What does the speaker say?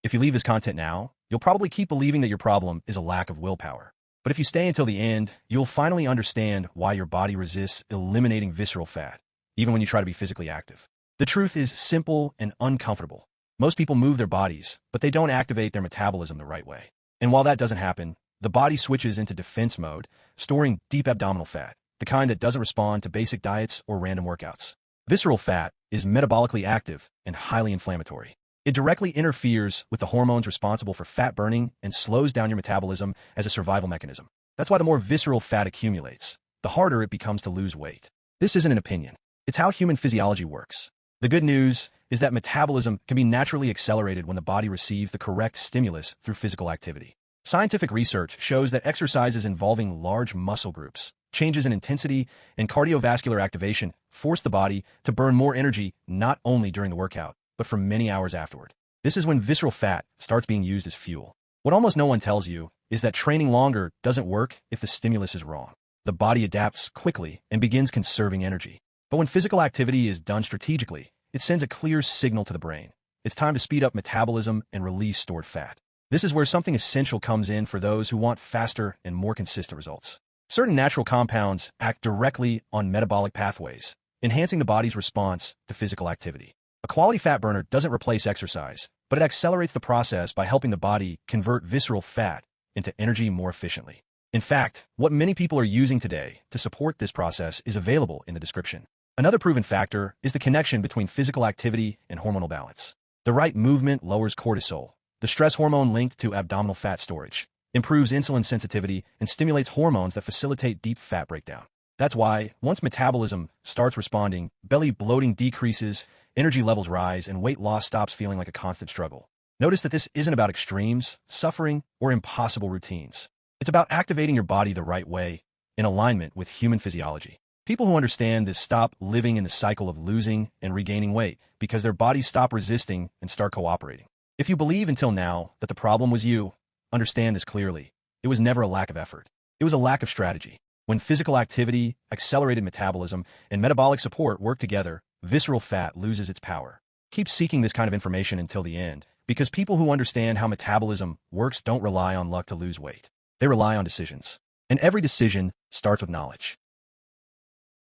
If you leave this content now, you'll probably keep believing that your problem is a lack of willpower. But if you stay until the end, you'll finally understand why your body resists eliminating visceral fat, even when you try to be physically active. The truth is simple and uncomfortable. Most people move their bodies, but they don't activate their metabolism the right way. And while that doesn't happen, the body switches into defense mode, storing deep abdominal fat, the kind that doesn't respond to basic diets or random workouts. Visceral fat is metabolically active and highly inflammatory. It directly interferes with the hormones responsible for fat burning and slows down your metabolism as a survival mechanism. That's why the more visceral fat accumulates, the harder it becomes to lose weight. This isn't an opinion. It's how human physiology works. The good news is that metabolism can be naturally accelerated when the body receives the correct stimulus through physical activity. Scientific research shows that exercises involving large muscle groups, changes in intensity, and cardiovascular activation force the body to burn more energy not only during the workout, but for many hours afterward. This is when visceral fat starts being used as fuel. What almost no one tells you is that training longer doesn't work if the stimulus is wrong. The body adapts quickly and begins conserving energy. But when physical activity is done strategically, it sends a clear signal to the brain. It's time to speed up metabolism and release stored fat. This is where something essential comes in for those who want faster and more consistent results. Certain natural compounds act directly on metabolic pathways, enhancing the body's response to physical activity. A quality fat burner doesn't replace exercise, but it accelerates the process by helping the body convert visceral fat into energy more efficiently. In fact, what many people are using today to support this process is available in the description. Another proven factor is the connection between physical activity and hormonal balance. The right movement lowers cortisol, the stress hormone linked to abdominal fat storage, improves insulin sensitivity, and stimulates hormones that facilitate deep fat breakdown. That's why, once metabolism starts responding, belly bloating decreases, energy levels rise, and weight loss stops feeling like a constant struggle. Notice that this isn't about extremes, suffering, or impossible routines. It's about activating your body the right way, in alignment with human physiology. People who understand this stop living in the cycle of losing and regaining weight because their bodies stop resisting and start cooperating. If you believe until now that the problem was you, understand this clearly. It was never a lack of effort. It was a lack of strategy. When physical activity, accelerated metabolism, and metabolic support work together, visceral fat loses its power. Keep seeking this kind of information until the end, because people who understand how metabolism works don't rely on luck to lose weight. They rely on decisions. And every decision starts with knowledge.